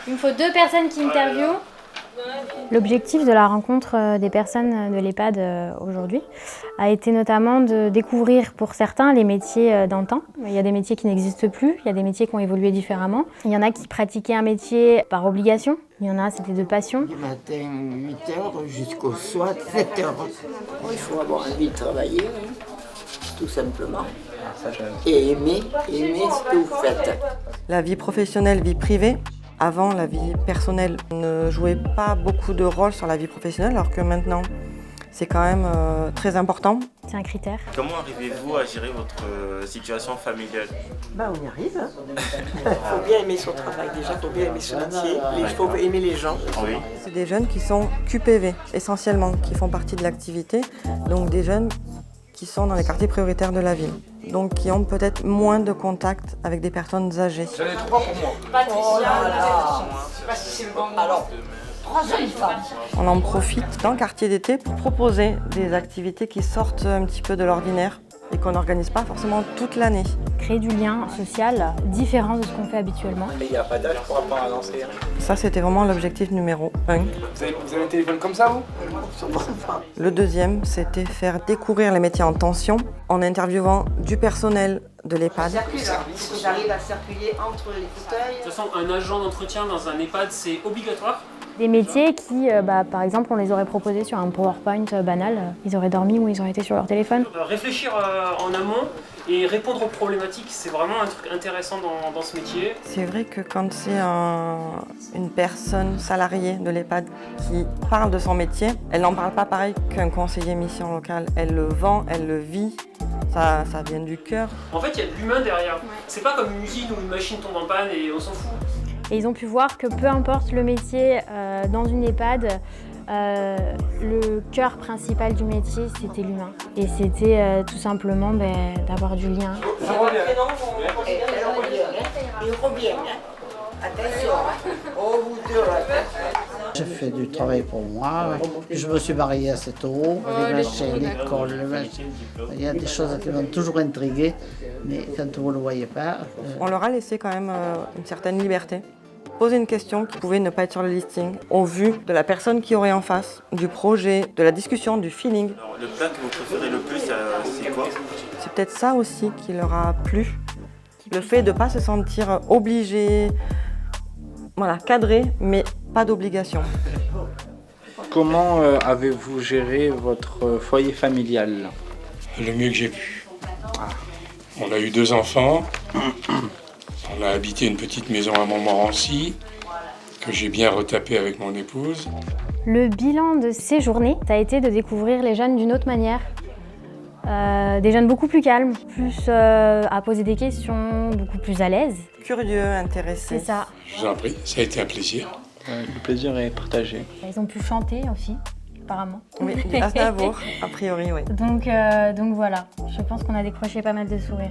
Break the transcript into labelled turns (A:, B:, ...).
A: Il me faut 2 personnes qui interviewent. L'objectif de la rencontre des personnes de l'EHPAD aujourd'hui a été notamment de découvrir pour certains les métiers d'antan. Il y a des métiers qui n'existent plus, il y a des métiers qui ont évolué différemment. Il y en a qui pratiquaient un métier par obligation, il y en a c'était de passion.
B: Du matin 8h jusqu'au soir 7h. Il faut avoir envie de travailler, tout simplement. Et aimer ce que vous faites.
C: La vie professionnelle, vie privée. Avant, la vie personnelle ne jouait pas beaucoup de rôle sur la vie professionnelle, alors que maintenant, c'est quand même très important.
A: C'est un critère.
D: Comment arrivez-vous à gérer votre situation familiale ?
E: On y arrive. Il faut bien aimer son travail déjà, il faut bien aimer son métier, il faut aimer les gens.
D: Oui.
C: C'est des jeunes qui sont QPV, essentiellement, qui font partie de l'activité. Donc des jeunes qui sont dans les quartiers prioritaires de la ville. Donc qui ont peut-être moins de contact avec des personnes âgées.
F: J'en ai 3 pour moi.
E: Alors, 3 jeunes femmes.
C: On en profite dans le quartier d'été pour proposer des activités qui sortent un petit peu de l'ordinaire et qu'on n'organise pas forcément toute l'année.
A: Créer du lien social différent de ce qu'on fait habituellement.
F: Il n'y a pas d'âge pour apprendre à danser.
C: Ça, c'était vraiment l'objectif numéro 1.
F: Vous avez un téléphone comme ça, vous ?
C: Le deuxième, c'était faire découvrir les métiers en tension en interviewant du personnel de l'EHPAD.
E: J'arrive à circuler entre les fauteuils.
G: De toute façon, un agent d'entretien dans un EHPAD, c'est obligatoire.
A: Des métiers qui, par exemple, on les aurait proposés sur un PowerPoint banal. Ils auraient dormi ou ils auraient été sur leur téléphone.
G: Réfléchir en amont et répondre aux problématiques, c'est vraiment un truc intéressant dans ce métier.
C: C'est vrai que quand c'est une personne salariée de l'EHPAD qui parle de son métier, elle n'en parle pas pareil qu'un conseiller mission locale. Elle le vend, elle le vit, ça vient du cœur.
G: En fait, il y a de l'humain derrière. C'est pas comme une usine où une machine tombe en panne et on s'en fout.
A: Et ils ont pu voir que peu importe le métier dans une EHPAD, le cœur principal du métier, c'était l'humain. Et c'était tout simplement d'avoir du lien.
F: Je reviens.
B: Il revient. Attention, au bout de
H: J'ai fait du travail pour moi. Je me suis mariée assez tôt. Les machins, l'école, les machins. Il y a des choses qui m'ont toujours intrigué, mais quand vous ne le voyez pas.
C: On leur a laissé quand même une certaine liberté. Poser une question qui pouvait ne pas être sur le listing, au vu de la personne qui aurait en face, du projet, de la discussion, du feeling.
D: Alors, le plat que vous préférez le plus, c'est quoi ?
C: C'est peut-être ça aussi qui leur a plu. Le fait de ne pas se sentir obligé, cadré, mais pas d'obligation.
I: Comment avez-vous géré votre foyer familial ?
J: Le mieux que j'ai pu. On a eu 2 enfants. On a habité une petite maison à Montmorency, que j'ai bien retapé avec mon épouse.
A: Le bilan de ces journées, ça a été de découvrir les jeunes d'une autre manière. Des jeunes beaucoup plus calmes, plus à poser des questions, beaucoup plus à l'aise.
C: Curieux, intéressés.
A: C'est ça.
J: Je vous en prie, ça a été un plaisir.
I: Le plaisir est partagé.
A: Ils ont pu chanter aussi, apparemment.
C: Oui, du Aznavour, a priori, oui.
A: Donc voilà, je pense qu'on a décroché pas mal de sourires.